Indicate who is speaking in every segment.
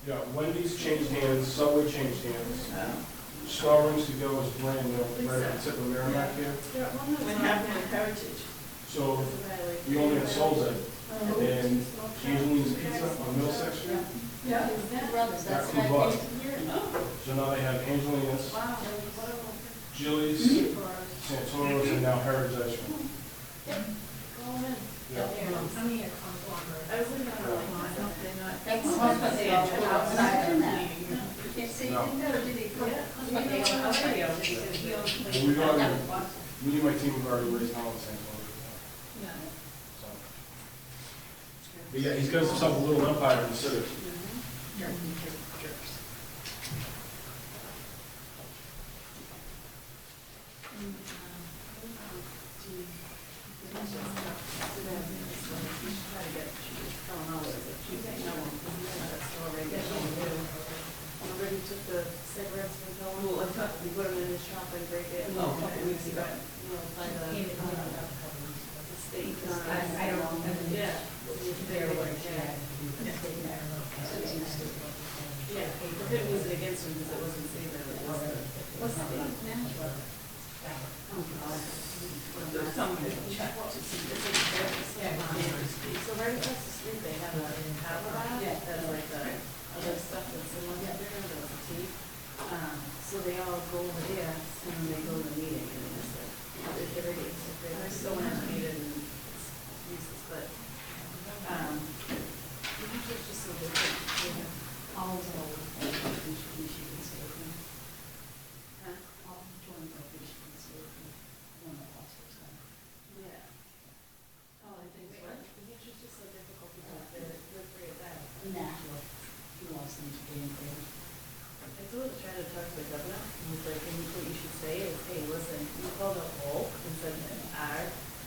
Speaker 1: Yeah, Wendy's changed hands, Subway changed hands. Star Rings to Go is brand new, right at the tip of Merrimack here.
Speaker 2: When happened with Heritage.
Speaker 1: So we only had Sol's and Angelina's Pizza on Middlesex Street.
Speaker 2: Yeah.
Speaker 1: Got combust. So now they have Angelina's, Chili's, Santoro's, and now Heritage Ice Cream. Yeah.
Speaker 2: I was looking at it like, why don't they not?
Speaker 3: That's
Speaker 2: Well,
Speaker 3: what they
Speaker 2: yeah,
Speaker 3: do outside of that. If they
Speaker 1: No.
Speaker 3: didn't know, did they come?
Speaker 2: but they don't have video, because he owns the-
Speaker 1: Well, we've already, me and my team have already raised hell in Santoro.
Speaker 2: Yeah.
Speaker 1: So. But yeah, he's got himself a little empire in the city.
Speaker 2: Already took the cigarettes from Lowell. Well, I thought we put them in his shop and break it. A couple weeks ago. You know, by the state.
Speaker 3: I don't know.
Speaker 2: Yeah.
Speaker 3: They're what she had.
Speaker 2: Yeah, the bid was against him because it wasn't safe.
Speaker 3: What's the name?
Speaker 2: There's someone to check to see if it's there. So right across the street, they have a lab that's like the other stuff that's in one there, that's a tape. So they all go over there and then they go to the meeting and it's like, they're so educated and it's useless, but, it's just so different.
Speaker 3: All of them. Michigan State. All joined by Michigan State. One of the officers.
Speaker 2: Yeah. Oh, I think so. It's just so difficult to live free of that.
Speaker 3: Natural. He wants them to be in there.
Speaker 2: I told her to try to talk to the governor, and he's like, and what you should say is, hey, listen, you called a hole and said,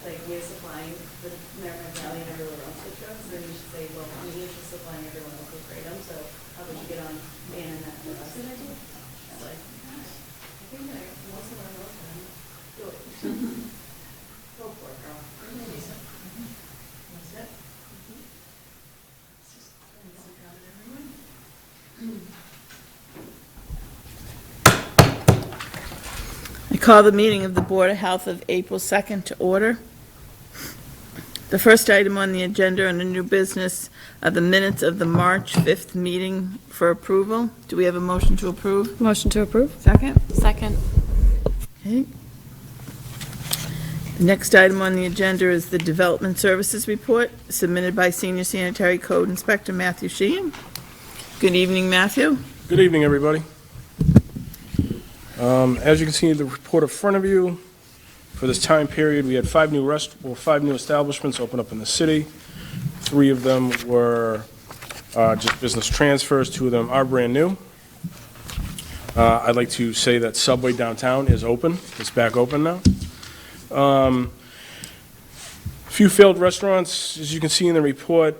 Speaker 2: like, we're supplying the Merrimack Valley and everyone else with drugs, then you should say, well, we are just supplying everyone else with kratom, so how about you get on banning that for us? And I did. It's like, I think that most of our girls can do it. Go for it, girl. That's it. It's just, it's got it everywhere.
Speaker 4: I call the meeting of the Board of Health of April 2nd to order. The first item on the agenda under new business are the minutes of the March 5th meeting for approval. Do we have a motion to approve?
Speaker 5: Motion to approve?
Speaker 4: Second?
Speaker 5: Second.
Speaker 4: Okay. The next item on the agenda is the Development Services Report submitted by Senior Sanitary Code Inspector Matthew Sheehan. Good evening, Matthew.
Speaker 1: Good evening, everybody. As you can see in the report in front of you, for this time period, we had five new establishments open up in the city. 3 of them were just business transfers. 2 of them are brand new. I'd like to say that Subway downtown is open. It's back open now. A few failed restaurants, as you can see in the report.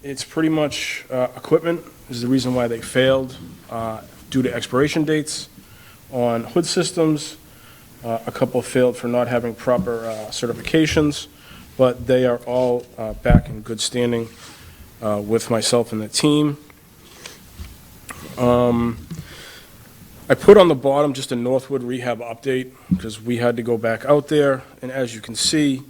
Speaker 1: It's pretty much equipment is the reason why they failed due to expiration dates on hood systems. A couple failed for not having proper certifications, but they are all back in good standing with myself and the team. I put on the bottom just a Northwood rehab update because we had to go back out there, and as you can see,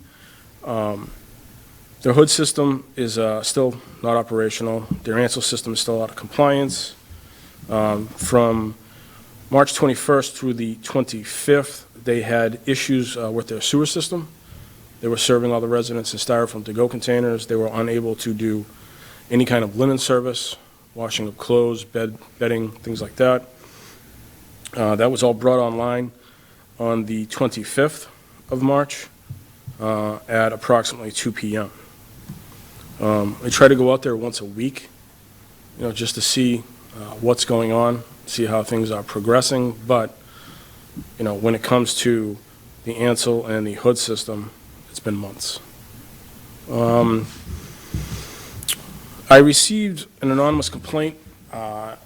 Speaker 1: their hood system is still not operational. Their ANSEL system is still out of compliance. From March 21st through the 25th, they had issues with their sewer system. They were serving all the residents in styrofoam to-go containers. They were unable to do any kind of linen service, washing of clothes, bedding, things like that. That was all brought online on the 25th of March at approximately 2 p.m. I try to go out there once a week, just to see what's going on, see how things are progressing. But, when it comes to the ANSEL and the hood system, it's been months. I received an anonymous complaint at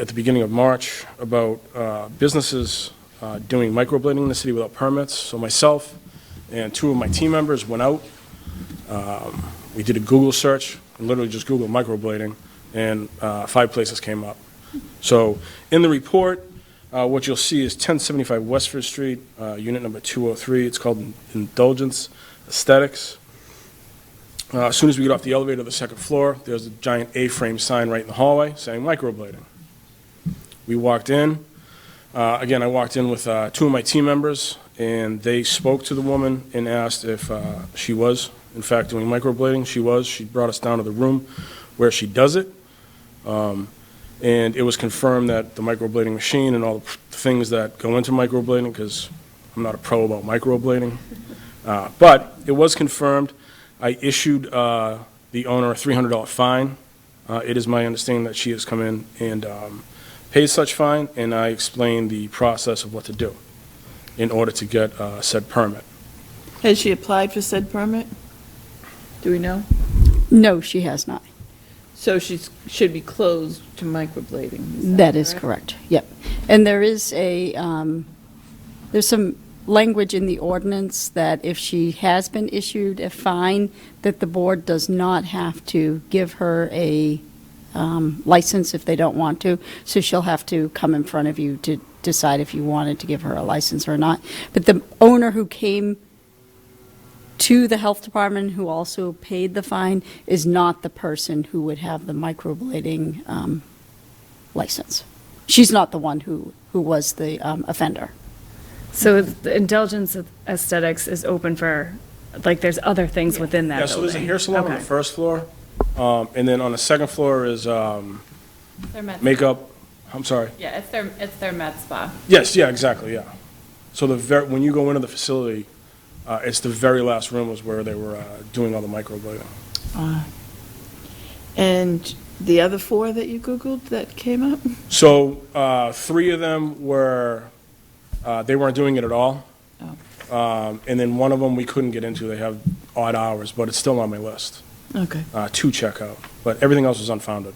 Speaker 1: the beginning of March about businesses doing microblading in the city without permits. So myself and 2 of my team members went out. We did a Google search, and literally just Googled microblading. and 5 places came up. So in the report, what you'll see is 1075 Westford Street, unit number 203. It's called Indulgence Aesthetics. As soon as we get off the elevator to the second floor, there's a giant A-frame sign right in the hallway saying microblading. We walked in. Again, I walked in with 2 of my team members, and they spoke to the woman and asked if she was, in fact, doing microblading. She was. She brought us down to the room where she does it. And it was confirmed that the microblading machine and all the things that go into microblading, because I'm not a pro about microblading, but it was confirmed. I issued the owner a $300 fine. It is my understanding that she has come in and paid such fine, and I explained the process of what to do in order to get said permit.
Speaker 4: Has she applied for said permit? Do we know?
Speaker 3: No, she has not.
Speaker 4: So she should be closed to microblading.
Speaker 3: That is correct, yep. And there is there's some language in the ordinance that if she has been issued a fine, that the board does not have to give her a license if they don't want to. So she'll have to come in front of you to decide if you wanted to give her a license or not. But the owner who came to the health department, who also paid the fine, is not the person who would have the microblading license. She's not the one who was the offender.
Speaker 5: So the Indulgence Aesthetics is open for, like, there's other things within that
Speaker 1: Yeah, so there's a
Speaker 5: building?
Speaker 1: hair salon on the
Speaker 5: Okay.
Speaker 1: first floor, and then on the second floor is
Speaker 6: Their med
Speaker 1: makeup. I'm sorry.
Speaker 6: Yeah, it's their med spa.
Speaker 1: Yes, yeah, exactly, yeah. So when you go into the facility, it's the very last room was where they were doing all the microblading.
Speaker 4: And the other 4 that you Googled that came up?
Speaker 1: So 3 of them were, they weren't doing it at all. And then one of them we couldn't get into. They have odd hours, but it's still on my list
Speaker 4: Okay.
Speaker 1: to check out. But everything else was unfounded.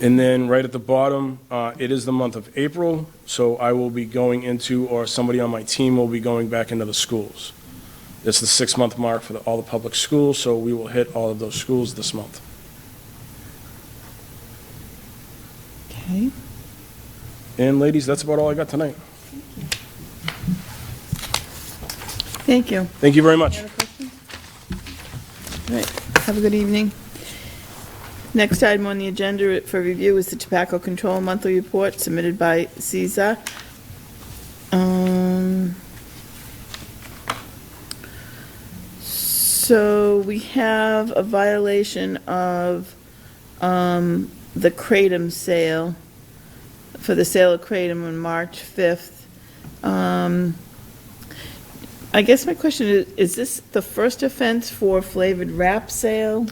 Speaker 1: And then right at the bottom, it is the month of April, so I will be going into, or somebody on my team will be going back into the schools. It's the 6-month mark for all the public schools, so we will hit all of those schools this month.
Speaker 4: Okay.
Speaker 1: And ladies, that's about all I got tonight.
Speaker 4: Thank you.
Speaker 1: Thank you very much.
Speaker 4: All right, have a good evening. Next item on the agenda for review is the Tobacco Control Monthly Report submitted by CISA. So we have a violation of the Kratom sale, for the sale of Kratom on March 5th. I guess my question is this the first offense for flavored wrap sale?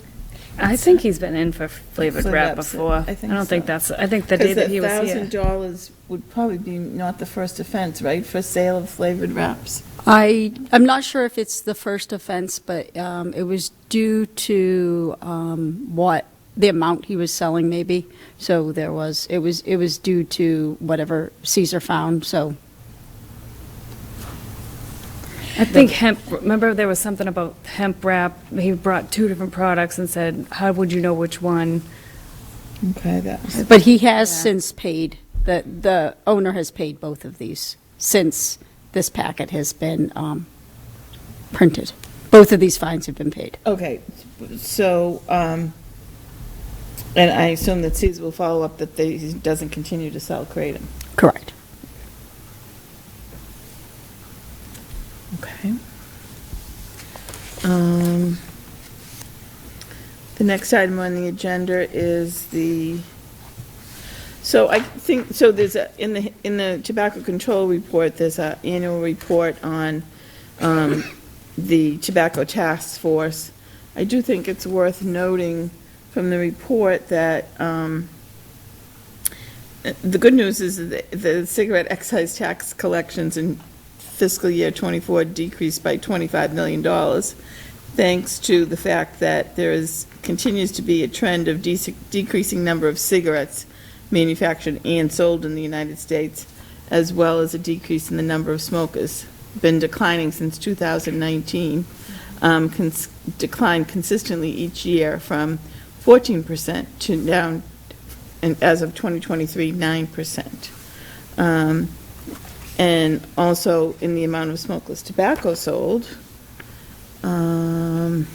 Speaker 5: I think he's been in for flavored
Speaker 4: Flavored
Speaker 5: wrap
Speaker 4: wraps,
Speaker 5: before.
Speaker 4: I think
Speaker 5: don't think
Speaker 4: so.
Speaker 5: I think the day that he was
Speaker 4: Because
Speaker 5: here.
Speaker 4: $1,000 would probably be not the first offense, right, for sale of flavored wraps?
Speaker 3: I'm not sure if it's the first offense, but it was due to the amount he was selling, maybe. So it was due to whatever Caesar found, so.
Speaker 5: I think hemp, remember there was something about hemp wrap, he brought 2 different products and said, how would you know which one?
Speaker 4: Okay, that was.
Speaker 3: But he has
Speaker 5: Yeah.
Speaker 3: since paid, the owner has paid both of these since this packet has been printed. Both of these fines have been paid.
Speaker 4: Okay, so, and I assume that Caesar will follow up that he doesn't continue to sell Kratom.
Speaker 3: Correct.
Speaker 4: Okay. The next item on the agenda is so I think, so there's in the tobacco control report, there's an annual report on the tobacco task force. I do think it's worth noting from the report that the good news is that the cigarette excise tax collections in fiscal year '24 decreased by $25 million, thanks to the fact that continues to be a trend of decreasing number of cigarettes manufactured and sold in the United States, as well as a decrease in the number of smokers. Been declining since 2019, declined consistently each year from 14% to down, and as of 2023, 9%. And also in the amount of smokeless tobacco sold, and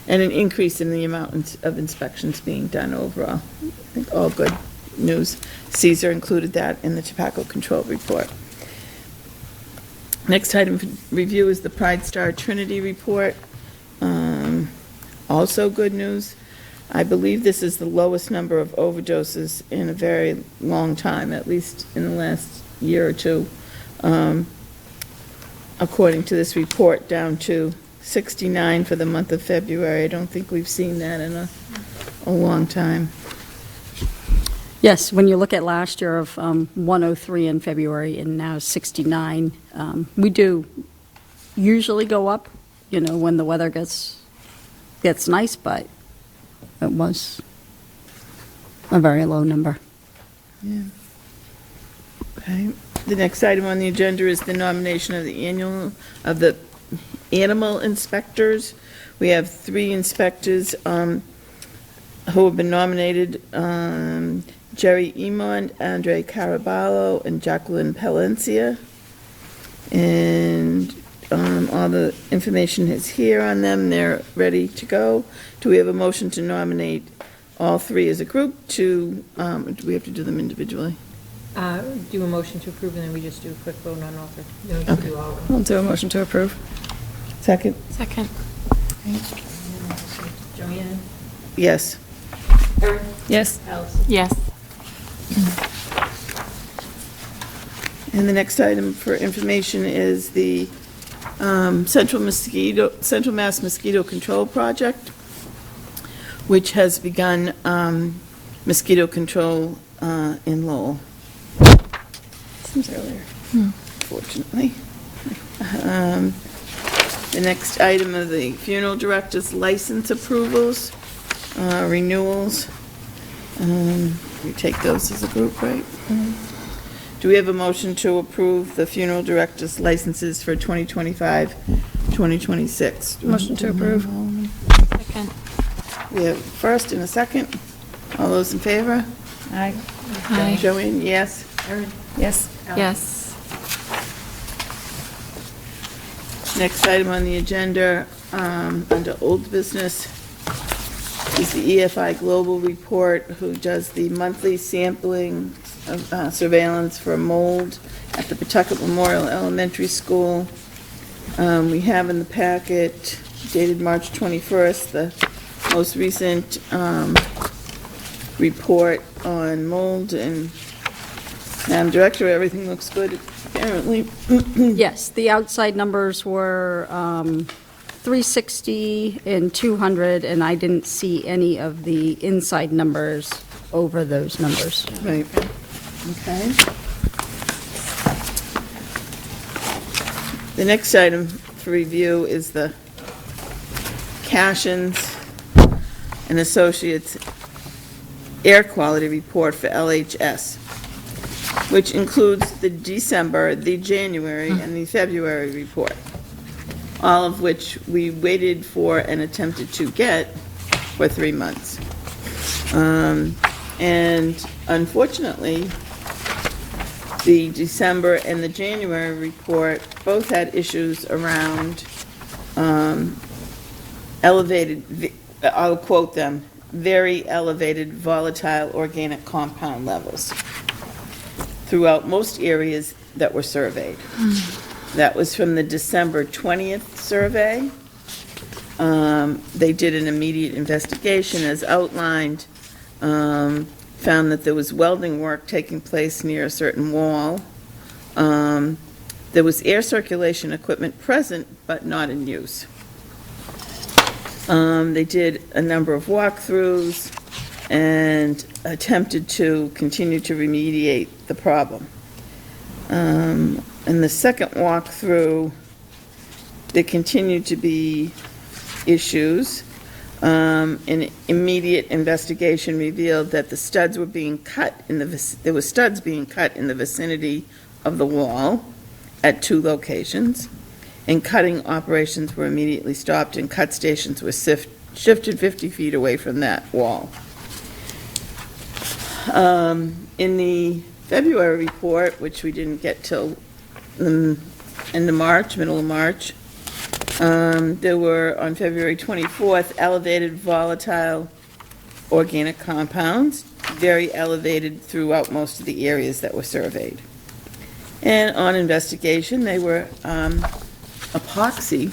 Speaker 4: an increase in the amount of inspections being done overall. I think all good news. Caesar included that in the tobacco control report. Next item for review is the Pride Star Trinity report. Also good news. I believe this is the lowest number of overdoses in a very long time, at least in the last year or two. According to this report, down to 69 for the month of February. I don't think we've seen that in a long time.
Speaker 3: Yes, when you look at last year of 103 in February and now 69, we do usually go up, when the weather gets nice, but it was a very low number.
Speaker 4: Yeah. Okay. The next item on the agenda is the nomination of the animal inspectors. We have 3 inspectors who have been nominated, Jerry Emond, Andre Caraballo, and Jacqueline Palencia. And all the information is here on them. They're ready to go. Do we have a motion to nominate all 3 as a group do we have to do them individually?
Speaker 7: Do a motion to approve, and then we just do a quick vote on all 3. No, just do all of them.
Speaker 5: I'll do a motion to approve.
Speaker 4: Second?
Speaker 6: Second.
Speaker 7: Joanne?
Speaker 4: Yes.
Speaker 7: Erin?
Speaker 5: Yes.
Speaker 7: Allison?
Speaker 6: Yes.
Speaker 4: And the next item for information is the Central Mass Mosquito Control Project, which has begun mosquito control in Lowell. Seems earlier, fortunately. The next item of the funeral director's license approvals, renewals. We take those as a group, right? Do we have a motion to approve the funeral director's licenses for 2025, 2026?
Speaker 5: Motion to approve.
Speaker 6: Second.
Speaker 4: We have first and a second. All those in favor?
Speaker 5: Aye.
Speaker 6: Aye.
Speaker 4: Joanne, yes?
Speaker 7: Erin?
Speaker 5: Yes.
Speaker 6: Yes.
Speaker 4: Next item on the agenda, under old business, is the EFI Global Report, who does the monthly sampling of surveillance for mold at the Pawtucket Memorial Elementary School. We have in the packet dated March 21st, the most recent report on mold, and Madam Director, everything looks good, apparently.
Speaker 3: Yes, the outside numbers were 360 and 200, and I didn't see any of the inside numbers over those numbers.
Speaker 4: Right, okay. The next item for review is the Cashins and Associates Air Quality Report for LHS, which includes the December, the January, and the February report, all of which we waited for and attempted to get for 3 months. And unfortunately, the December and the January report both had issues around elevated, I'll quote them, very elevated volatile organic compound levels throughout most areas that were surveyed. That was from the December 20th survey. They did an immediate investigation as outlined, found that there was welding work taking place near a certain wall. There was air circulation equipment present, but not in use. They did a number of walkthroughs and attempted to continue to remediate the problem. In the second walkthrough, there continued to be issues. An immediate investigation revealed that the studs were being cut there were studs being cut in the vicinity of the wall at 2 locations, and cutting operations were immediately stopped, and cut stations were shifted 50 feet away from that wall. In the February report, which we didn't get till the end of March, middle of March, there were, on February 24th, elevated volatile organic compounds, very elevated throughout most of the areas that were surveyed. And on investigation, they were epoxy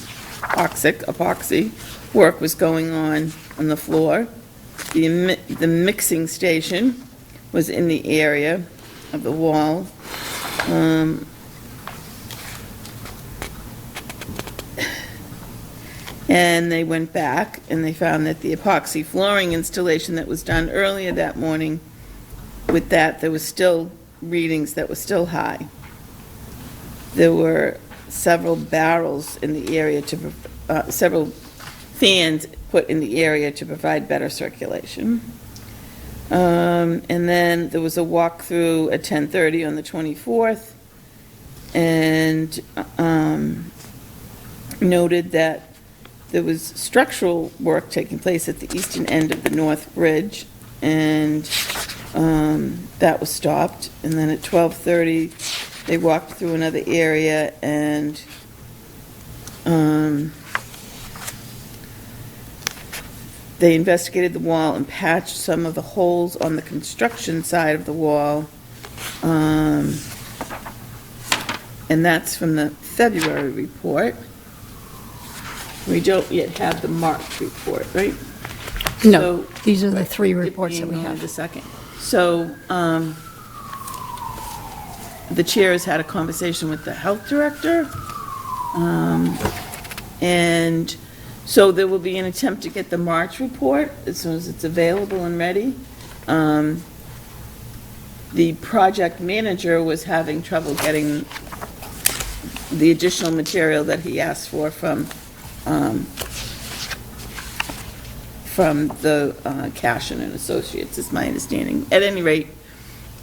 Speaker 4: work was going on the floor. The mixing station was in the area of the wall. And they went back and they found that the epoxy flooring installation that was done earlier that morning, with that, there was still readings that were still high. There were several barrels in the area several fans put in the area to provide better circulation. And then there was a walkthrough at 10:30 on the 24th, and noted that there was structural work taking place at the eastern end of the North Bridge, and that was stopped. And then at 12:30, they walked through another area and they investigated the wall and patched some of the holes on the construction side of the wall. And that's from the February report. We don't yet have the March report, right?
Speaker 3: No,
Speaker 4: So-
Speaker 3: these are the three reports that we
Speaker 4: Hang on
Speaker 3: have.
Speaker 4: a second. So, the chair has had a conversation with the health director, and so there will be an attempt to get the March report as soon as it's available and ready. The project manager was having trouble getting the additional material that he asked for from the Cashin and Associates, is my understanding. At any rate,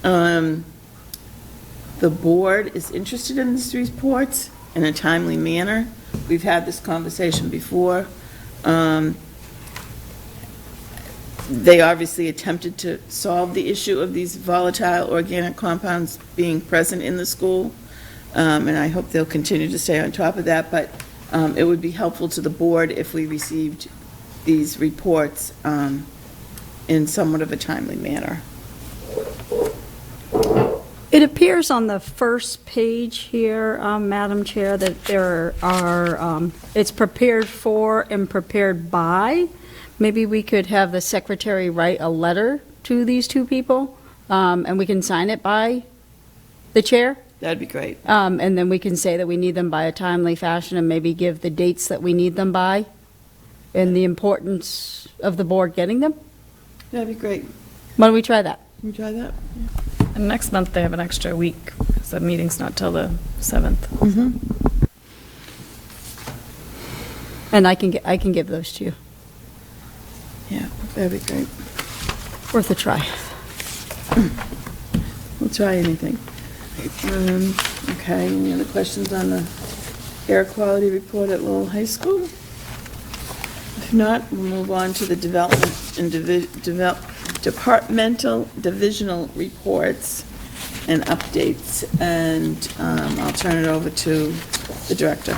Speaker 4: the board is interested in these reports in a timely manner. We've had this conversation before. They obviously attempted to solve the issue of these volatile organic compounds being present in the school, and I hope they'll continue to stay on top of that, but it would be helpful to the board if we received these reports in somewhat of a timely manner.
Speaker 3: It appears on the first page here, Madam Chair, that there are, it's prepared for and prepared by. Maybe we could have the secretary write a letter to these two people, and we can sign it by the chair.
Speaker 4: That'd be great.
Speaker 3: And then we can say that we need them by a timely fashion and maybe give the dates that we need them by and the importance of the board getting them.
Speaker 4: That'd be great.
Speaker 3: Why don't we try that?
Speaker 4: Can we try that?
Speaker 5: And next month, they have an extra week, because the meeting's not till the 7th.
Speaker 3: And I can give those to you.
Speaker 4: Yeah, that'd be great.
Speaker 3: Worth a try.
Speaker 4: We'll try anything. Okay, any other questions on the air quality report at Lowell High School? If not, we'll move on to the development and departmental divisional reports and updates, and I'll turn it over to the director.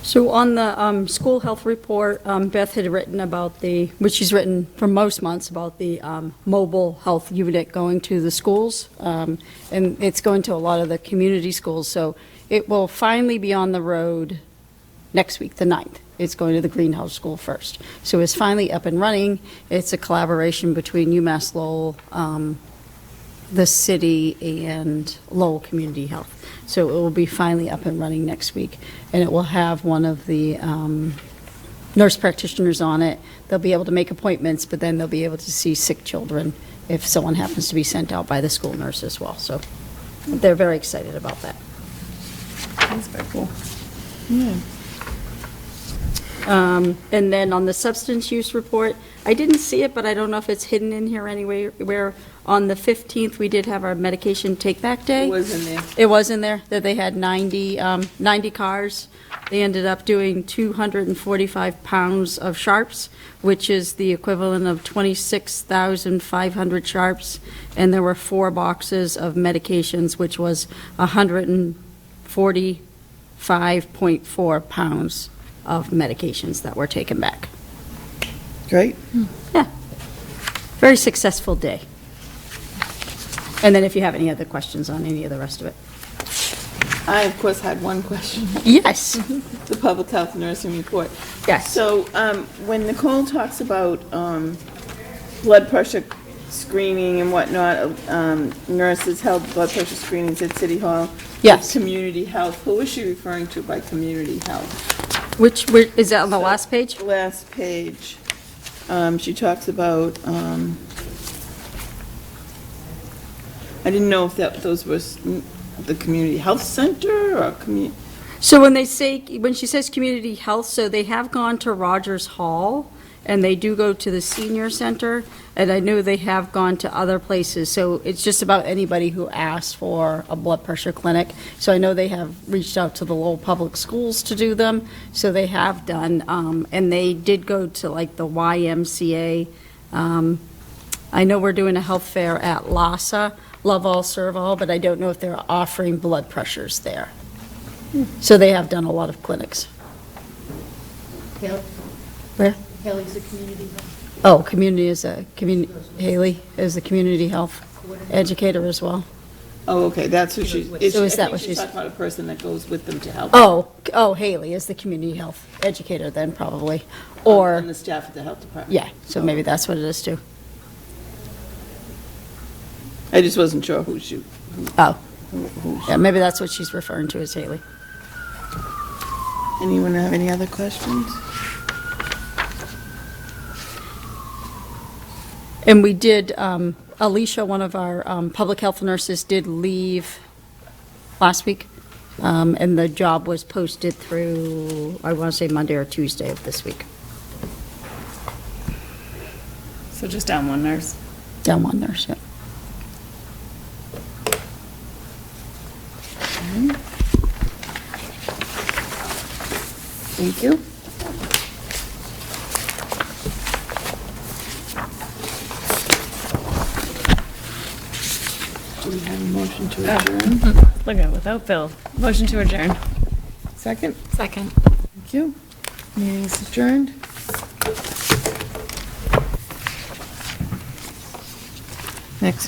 Speaker 3: So on the school health report, Beth had written about which she's written for most months, about the mobile health unit going to the schools. And it's going to a lot of the community schools. So it will finally be on the road next week, the 9th. It's going to the Greenhouse School first. So it's finally up and running. It's a collaboration between UMass Lowell, the city, and Lowell Community Health. So it will be finally up and running next week, and it will have one of the nurse practitioners on it. They'll be able to make appointments, but then they'll be able to see sick children if someone happens to be sent out by the school nurse as well. So they're very excited about that.
Speaker 4: That's very cool. Yeah.
Speaker 3: And then on the substance use report, I didn't see it, but I don't know if it's hidden in here anyway, where on the 15th, we did have our medication take-back day.
Speaker 4: It was in there.
Speaker 3: It was in there, that they had 90 cars They ended up doing 245 pounds of sharps, which is the equivalent of 26,500 sharps, and there were 4 boxes of medications, which was 145.4 pounds of medications that were taken back.
Speaker 4: Great.
Speaker 3: Yeah, very successful day. And then if you have any other questions on any of the rest of it.
Speaker 4: I, of course, had one question.
Speaker 3: Yes,
Speaker 4: The public health nursing report.
Speaker 3: yes.
Speaker 4: So, when Nicole talks about, blood pressure screening and whatnot, nurses held blood pressure screenings at City Hall. with
Speaker 3: Yes.
Speaker 4: Community health, who is she referring to by community health?
Speaker 3: Which, is that on the last page?
Speaker 4: Last page, she talks about, I didn't know if those was the community health center or
Speaker 3: So when she says community health, so they have gone to Rogers Hall, and they do go to the senior center, and I know they have gone to other places, so it's just about anybody who asks for a blood pressure clinic. So I know they have reached out to the Lowell Public Schools to do them, so they have done, and they did go to like the YMCA. I know we're doing a health fair at LASA, Lowell Serval, but I don't know if they're offering blood pressures there. So they have done a lot of clinics. Where?
Speaker 7: Haley's a community.
Speaker 3: Oh, Haley is a community health educator as well.
Speaker 4: Oh, okay, that's who she,
Speaker 3: So is that
Speaker 4: I think
Speaker 3: what
Speaker 4: she's
Speaker 3: she's-
Speaker 4: talking about a person that goes with them to help.
Speaker 3: Oh, Haley is the community health educator then, probably. Or,
Speaker 4: And the staff at the health department.
Speaker 3: yeah, so maybe that's what it is too.
Speaker 4: I just wasn't sure who she,
Speaker 3: Oh, yeah, maybe that's what she's referring to as Haley.
Speaker 4: anyone have any other questions?
Speaker 3: And we did, Alicia, one of our public health nurses, did leave last week, and the job was posted through, I want to say Monday or Tuesday of this week.
Speaker 8: So just down one nurse.
Speaker 3: Down one nurse, yeah.
Speaker 4: Thank you. Do we have a motion to adjourn?
Speaker 5: Look at it, without Bill. Motion to adjourn.
Speaker 4: Second?
Speaker 6: Second.
Speaker 4: Thank you. Meeting is adjourned. Next